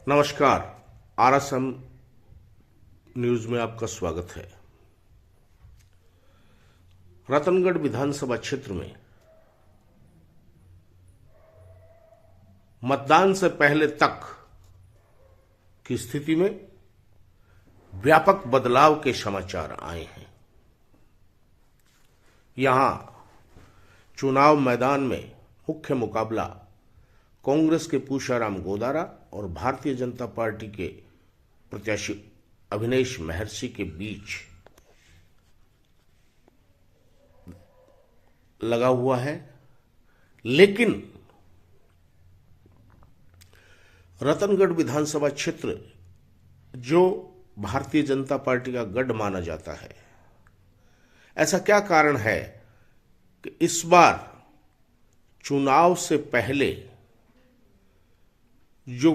नमस्कार। RSM news में आपका स्वागत है। रतनगढ़ विधानसभा क्षेत्र में मतदान से पहले तक की स्थिति में व्यापक बदलाव के समाचार आए हैं। यहां चुनाव मैदान में मुख्य मुकाबला कांग्रेस के पूषाराम गोदारा और भारतीय जनता पार्टी के प्रत्याशी अभिनेश महर्षि के बीच लगा हुआ है। लेकिन रतनगढ़ विधानसभा क्षेत्र जो भारतीय जनता पार्टी का गढ़ माना जाता है, ऐसा क्या कारण है कि इस बार चुनाव से पहले जो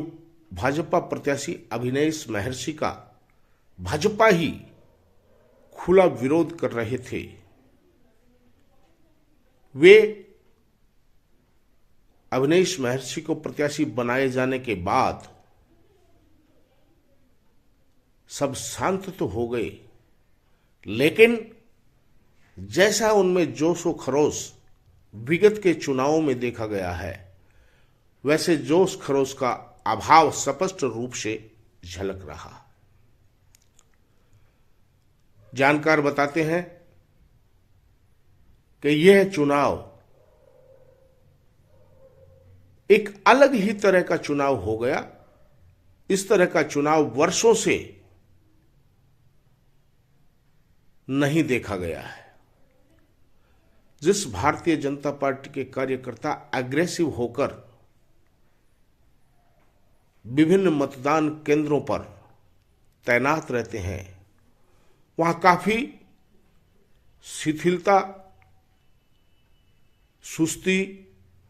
भाजपा प्रत्याशी अभिनेश महर्षि का भाजपा ही खुला विरोध कर रहे थे, वे अभिनेश महर्षि को प्रत्याशी बनाए जाने के बाद सब शांत तो हो गए, लेकिन जैसा उनमें जोश व खरोश विगत के चुनावों में देखा गया है, वैसे जोश खरोश का अभाव स्पष्ट रूप से झलक रहा। जानकार बताते हैं कि यह चुनाव एक अलग ही तरह का चुनाव हो गया। इस तरह का चुनाव वर्षों से नहीं देखा गया है। जिस भारतीय जनता पार्टी के कार्यकर्ता एग्रेसिव होकर विभिन्न मतदान केंद्रों पर तैनात रहते हैं, वहां काफी शिथिलता, सुस्ती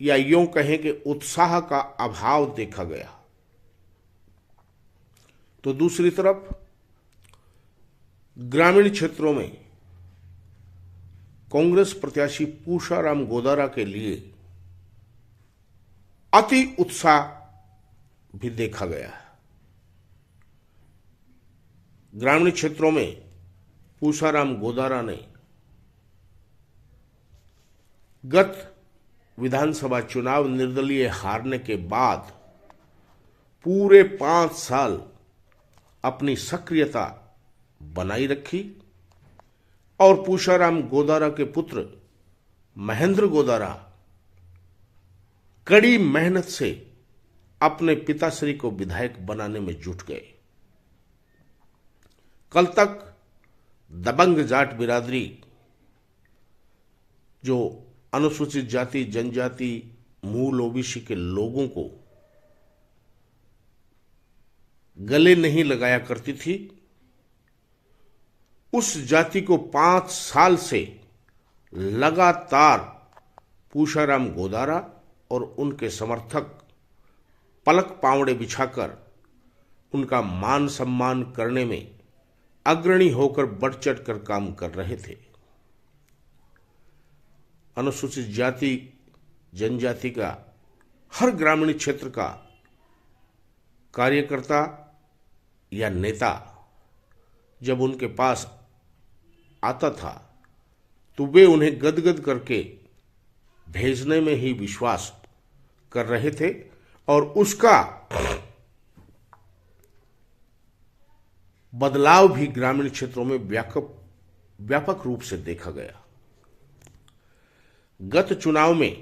या यूं कहें कि उत्साह का अभाव देखा गया। तो दूसरी तरफ ग्रामीण क्षेत्रों में कांग्रेस प्रत्याशी पूषाराम गोदारा के लिए अति उत्साह भी देखा गया। ग्रामीण क्षेत्रों में पूषाराम गोदारा ने गत विधानसभा चुनाव निर्दलीय हारने के बाद पूरे 5 साल अपनी सक्रियता बनाई रखी और पूषाराम गोदारा के पुत्र महेंद्र गोदारा कड़ी मेहनत से अपने पिताश्री को विधायक बनाने में जुट गए। कल तक दबंग जाट बिरादरी, जो अनुसूचित जाति जनजाति मूल ओबीसी के लोगों को गले नहीं लगाया करती थी, उस जाति को 5 साल से लगातार पूषाराम गोदारा और उनके समर्थक पलक पावड़े बिछाकर उनका मान सम्मान करने में अग्रणी होकर बढ़ चढ़ कर काम कर रहे थे। अनुसूचित जाति जनजाति का हर ग्रामीण क्षेत्र का कार्यकर्ता या नेता जब उनके पास आता था तो वे उन्हें गदगद करके भेजने में ही विश्वास कर रहे थे और उसका बदलाव भी ग्रामीण क्षेत्रों में व्यापक रूप से देखा गया। गत चुनाव में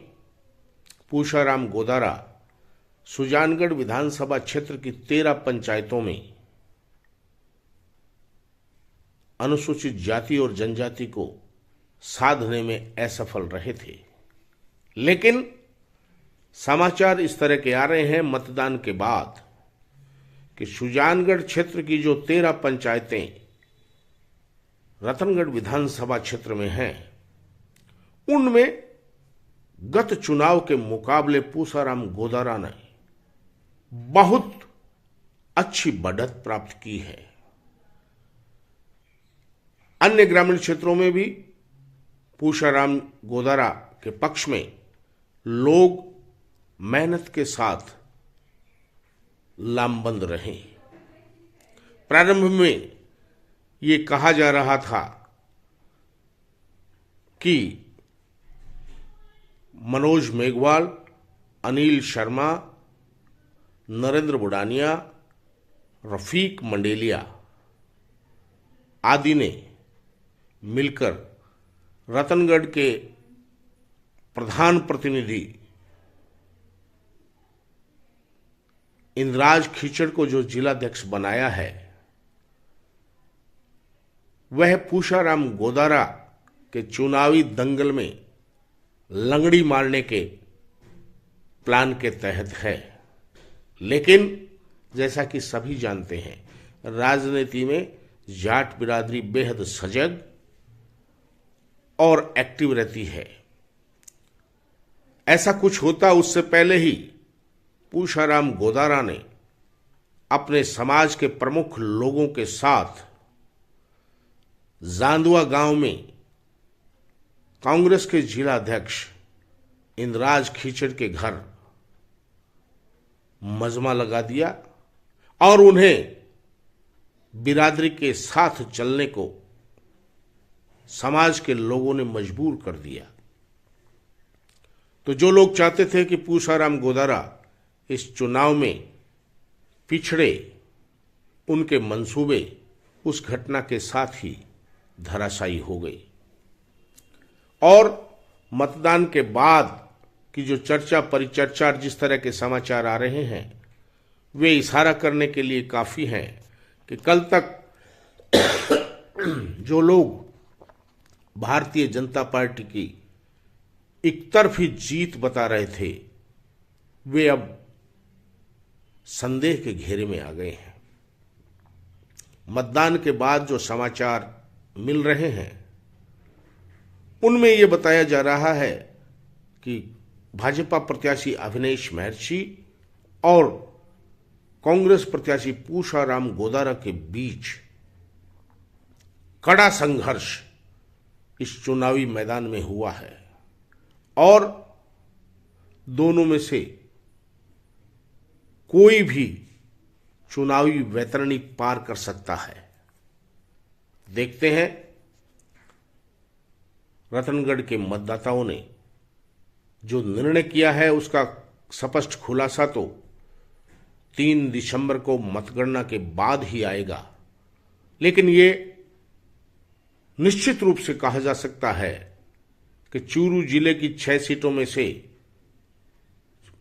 पूषाराम गोदारा सुजानगढ़ विधानसभा क्षेत्र की 13 पंचायतों में अनुसूचित जाति और जनजाति को साधने में असफल रहे थे, लेकिन समाचार इस तरह के आ रहे हैं मतदान के बाद कि सुजानगढ़ क्षेत्र की जो 13 पंचायतें रतनगढ़ विधानसभा क्षेत्र में हैं, उनमें गत चुनाव के मुकाबले पूषाराम गोदारा ने बहुत अच्छी बढ़त प्राप्त की है। अन्य ग्रामीण क्षेत्रों में भी पूषाराम गोदारा के पक्ष में लोग मेहनत के साथ लामबंद रहे। प्रारंभ में ये कहा जा रहा था कि मनोज मेघवाल, अनिल शर्मा, नरेंद्र बुडानिया, रफीक मंडेलिया आदि ने मिलकर रतनगढ़ के प्रधान प्रतिनिधि इंद्राज खीचड़ को जो जिलाध्यक्ष बनाया है, वह पूषाराम गोदारा के चुनावी दंगल में लंगड़ी मारने के प्लान के तहत है। लेकिन जैसा कि सभी जानते हैं, राजनीति में जाट बिरादरी बेहद सजग और एक्टिव रहती है। ऐसा कुछ होता उससे पहले ही पूषाराम गोदारा ने अपने समाज के प्रमुख लोगों के साथ जांदुआ गांव में कांग्रेस के जिलाध्यक्ष इंद्राज खीचड़ के घर मजमा लगा दिया और उन्हें बिरादरी के साथ चलने को समाज के लोगों ने मजबूर कर दिया। तो जो लोग चाहते थे कि पूषाराम गोदारा इस चुनाव में पिछड़े, उनके मंसूबे उस घटना के साथ ही धराशायी हो गई। और मतदान के बाद की जो चर्चा परिचर्चा, जिस तरह के समाचार आ रहे हैं, वे इशारा करने के लिए काफी हैं कि कल तक जो लोग भारतीय जनता पार्टी की एकतरफी जीत बता रहे थे, वे अब संदेह के घेरे में आ गए हैं। मतदान के बाद जो समाचार मिल रहे हैं, उनमें यह बताया जा रहा है कि भाजपा प्रत्याशी अविनेश महर्षि और कांग्रेस प्रत्याशी पूषाराम गोदारा के बीच कड़ा संघर्ष इस चुनावी मैदान में हुआ है और दोनों में से कोई भी चुनावी वैतरणी पार कर सकता है। देखते हैं रतनगढ़ के मतदाताओं ने जो निर्णय किया है, उसका स्पष्ट खुलासा तो 3 दिसंबर को मतगणना के बाद ही आएगा। लेकिन ये निश्चित रूप से कहा जा सकता है कि चूरू जिले की 6 सीटों में से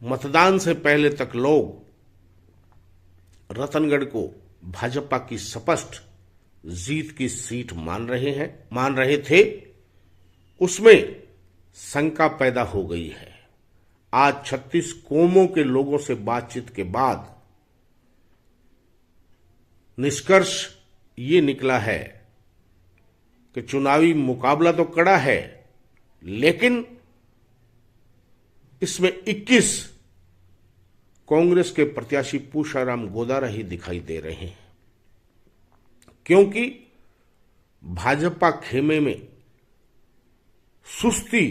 मतदान से पहले तक लोग रतनगढ़ को भाजपा की स्पष्ट जीत की सीट मान रहे थे। उसमें शंका पैदा हो गई है। आज 36 कौमों के लोगों से बातचीत के बाद निष्कर्ष ये निकला है कि चुनावी मुकाबला तो कड़ा है, लेकिन इसमें 21 कांग्रेस के प्रत्याशी पूषाराम गोदारा ही दिखाई दे रहे हैं, क्योंकि भाजपा खेमे में सुस्ती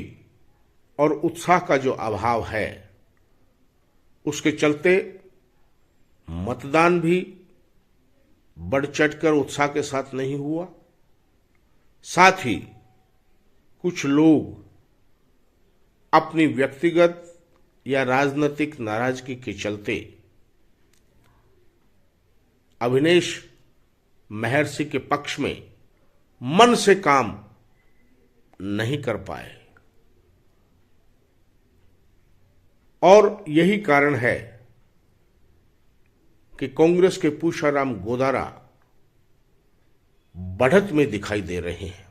और उत्साह का जो अभाव है, उसके चलते मतदान भी बढ़ चढ़कर उत्साह के साथ नहीं हुआ। साथ ही कुछ लोग अपनी व्यक्तिगत या राजनीतिक नाराजगी के चलते अविनेश महर्षि के पक्ष में मन से काम नहीं कर पाए और यही कारण है कि कांग्रेस के पूषाराम गोदारा बढ़त में दिखाई दे रहे हैं।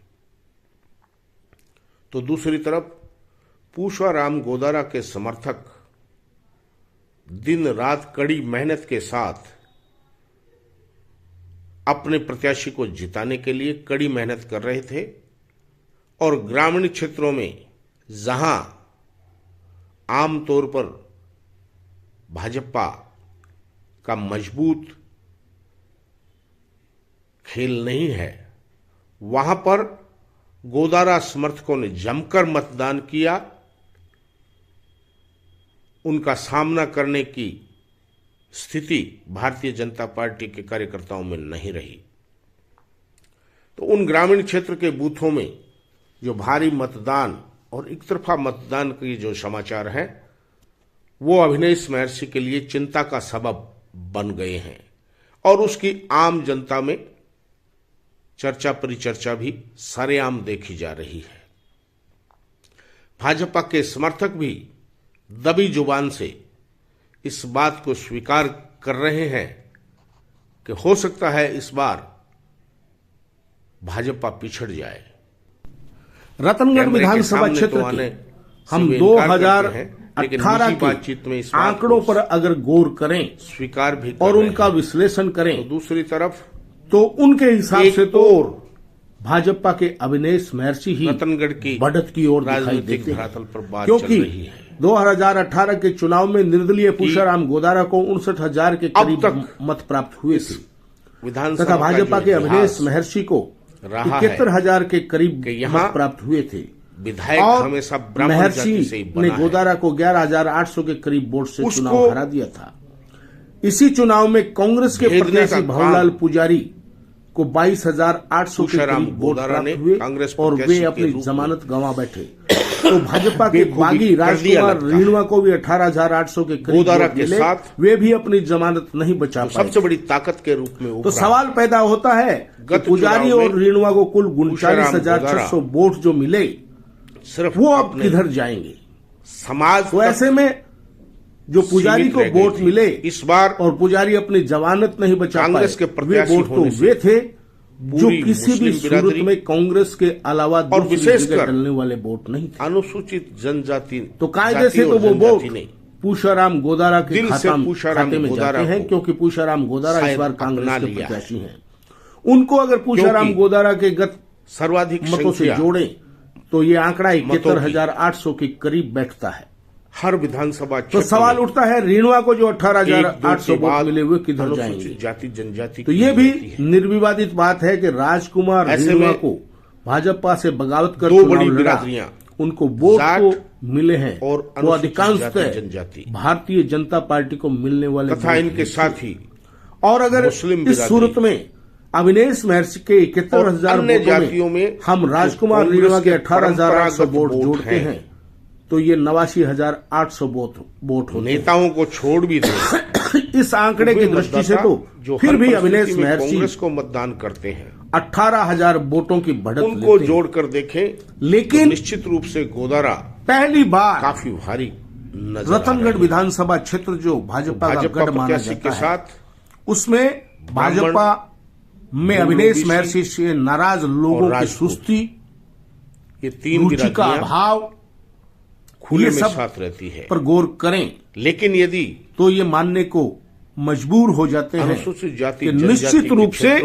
तो दूसरी तरफ पूषाराम गोदारा के समर्थक दिन रात कड़ी मेहनत के साथ अपने प्रत्याशी को जिताने के लिए कड़ी मेहनत कर रहे थे और ग्रामीण क्षेत्रों में जहां आमतौर पर भाजपा का मजबूत खेल नहीं है, वहां पर गोदारा समर्थकों ने जमकर मतदान किया। उनका सामना करने की स्थिति भारतीय जनता पार्टी के कार्यकर्ताओं में नहीं रही। तो उन ग्रामीण क्षेत्र के बूथों में जो भारी मतदान और एक तरफा मतदान के जो समाचार हैं वो अभिनव महर्षि के लिए चिंता का सबब बन गए हैं और उसकी आम जनता में चर्चा परिचर्चा भी सरेआम देखी जा रही है। भाजपा के समर्थक भी दबी जुबान से इस बात को स्वीकार कर रहे हैं कि हो सकता है इस बार भाजपा पिछड़ जाए। रतनगढ़ विधानसभा क्षेत्र के हम 2018 बातचीत में के आंकड़ों पर अगर गौर करें, स्वीकार भी और उनका विश्लेषण करें, तो दूसरी तरफ तो उनके हिसाब से तो भाजपा के अभिनव महर्षि ही रतनगढ़ की बढ़त की ओर दिखाई देते हैं, पर बात क्योंकि चल रही है। 2018 के चुनाव में निर्दलीय पूषाराम गोदारा को 59,000 के करीब मत प्राप्त हुए थे तथा भाजपा के अभिनव महर्षि को 71,000 के करीब मत प्राप्त हुए थे। विधायक हमेशा महर्षि ने गोदारा को 11,800 के करीब वोट से चुनाव हरा दिया था। इसी चुनाव में कांग्रेस के प्रत्याशी भवरलाल पुजारी को 22,800 के करीब वोट प्राप्त हुए और वे अपनी जमानत गंवा बैठे। तो भाजपा के बागी राजकुमार रीणवा को भी 18,800 के करीब वोट मिले, वे भी अपनी जमानत नहीं बचा पाए। सबसे बड़ी ताकत के रूप में तो सवाल पैदा होता है कि पुजारी और रीणवा को कुल 39,600 वोट जो मिले सिर्फ वो अब किधर जाएंगे समाज। तो ऐसे में जो पुजारी को वोट मिले इस बार और पुजारी अपनी जमानत नहीं बचा पाए, वे वोट तो वे थे जो किसी भी सूरत में कांग्रेस के अलावा और विशेषकर डलने वाले वोट नहीं थे। अनुसूचित जनजाति तो कायदे से तो वो वोट पूषाराम गोदारा के खाते में जाते हैं, क्योंकि पूषाराम गोदारा इस बार कांग्रेस के प्रत्याशी हैं। उनको अगर पूषाराम गोदारा के गत सर्वाधिक मतों से जोड़ें तो ये आंकड़ा 71,800 के करीब बैठता है हर विधानसभा। तो सवाल उठता है रीणवा को जो 18,800 वोट मिले हुए किधर जाएंगे? जाति जनजाति तो ये भी निर्विवादित बात है कि राजकुमार रीणवा को भाजपा से बगावत कर दो बड़ी बिरादरियां उनको वोट तो मिले हैं और वो अधिकांशतः भारतीय जनता पार्टी को मिलने वाले तथा इनके साथ ही और अगर इस सूरत में अभिनव महर्षि के 71,000 जातियों में हम राजकुमार रीणवा के 18,800 वोट जोड़ते हैं तो ये 89,800 वोट होते। नेताओं को छोड़ भी दें इस आंकड़े की दृष्टि से तो जो फिर भी अभिनव महर्षि कांग्रेस को मतदान करते हैं 18,000 वोटों की बढ़त उनको जोड़कर देखें, लेकिन निश्चित रूप से गोदारा पहली बार काफी भारी रतनगढ़ विधानसभा क्षेत्र जो भाजपा का गढ़ माना जाता है, उसमें भाजपा में अभिनव महर्षि से नाराज लोगों की सुस्ती, ये तीन रुचि का अभाव खुले में साथ रहती है पर गौर करें। लेकिन यदि तो ये मानने को मजबूर हो जाते हैं कि निश्चित रूप से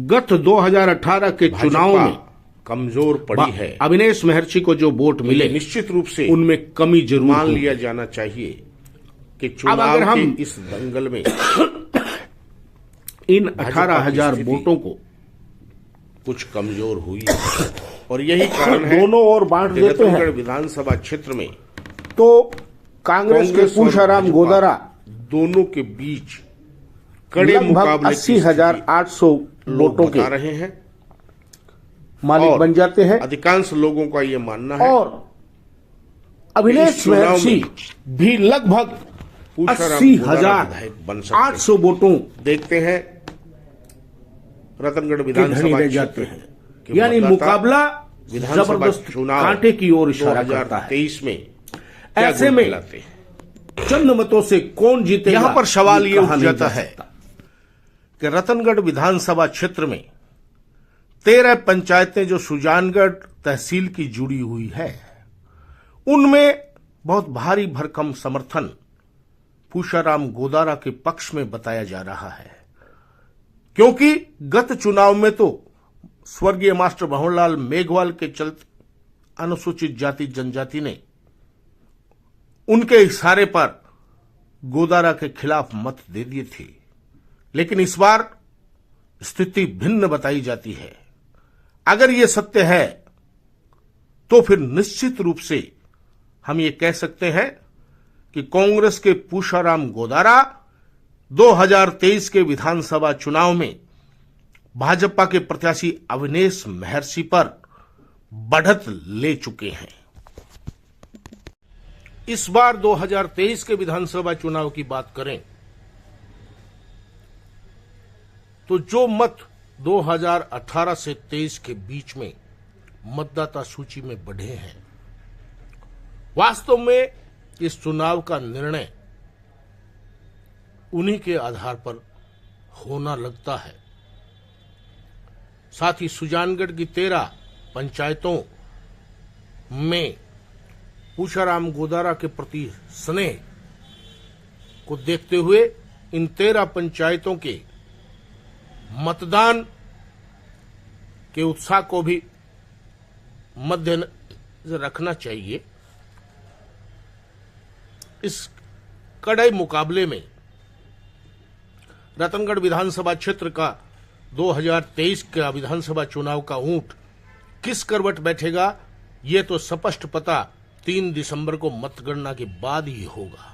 गत 2018 के चुनाव में कमजोर पड़ी है अभिनव महर्षि को जो वोट मिले, निश्चित रूप से उनमें कमी जरूर मान लिया जाना चाहिए कि चुनाव के इस दंगल में इन 18,000 वोटों को कुछ कमजोर हुई है और यही कारण है दोनों ओर बांट देते हैं। विधानसभा क्षेत्र में तो कांग्रेस के पूषाराम गोदारा दोनों के बीच कड़े मुकाबले 80,800 वोटों के रहे हैं मालिक बन जाते हैं। अधिकांश लोगों का ये मानना है और अभिनव महर्षि भी लगभग 80,800 वोटों देखते हैं रतनगढ़ विधानसभा जाते हैं, यानी मुकाबला जबरदस्त कांटे की ओर इशारा करता है। 2023 में ऐसे में चंद मतों से कौन जीतेगा? यहां पर सवाल ये उठ जाता है कि रतनगढ़ विधानसभा क्षेत्र में 13 पंचायतें जो सुजानगढ़ तहसील की जुड़ी हुई है, उनमें बहुत भारी भरकम समर्थन पूषाराम गोदारा के पक्ष में बताया जा रहा है, क्योंकि गत चुनाव में तो स्वर्गीय मास्टर भंवरलाल मेघवाल के चलते अनुसूचित जाति जनजाति ने उनके इशारे पर गोदारा के खिलाफ मत दे दिए थे। लेकिन इस बार स्थिति भिन्न बताई जाती है। अगर ये सत्य है तो फिर निश्चित रूप से हम ये कह सकते हैं कि कांग्रेस के पूषाराम गोदारा 2023 के विधानसभा चुनाव में भाजपा के प्रत्याशी अविनेश महर्षि पर बढ़त ले चुके हैं। इस बार 2023 के विधानसभा चुनाव की बात करें तो जो मत 2018 से 23 के बीच में मतदाता सूची में बढ़े हैं, वास्तव में इस चुनाव का निर्णय उन्हीं के आधार पर होना लगता है। साथ ही सुजानगढ़ की 13 पंचायतों में पूषाराम गोदारा के प्रति स्नेह को देखते हुए इन 13 पंचायतों के मतदान के उत्साह को भी मद्देनजर रखना चाहिए। इस कड़े मुकाबले में रतनगढ़ विधानसभा क्षेत्र का 2023 का विधानसभा चुनाव का ऊंट किस करवट बैठेगा, ये तो स्पष्ट पता 3 दिसंबर को मतगणना के बाद ही होगा।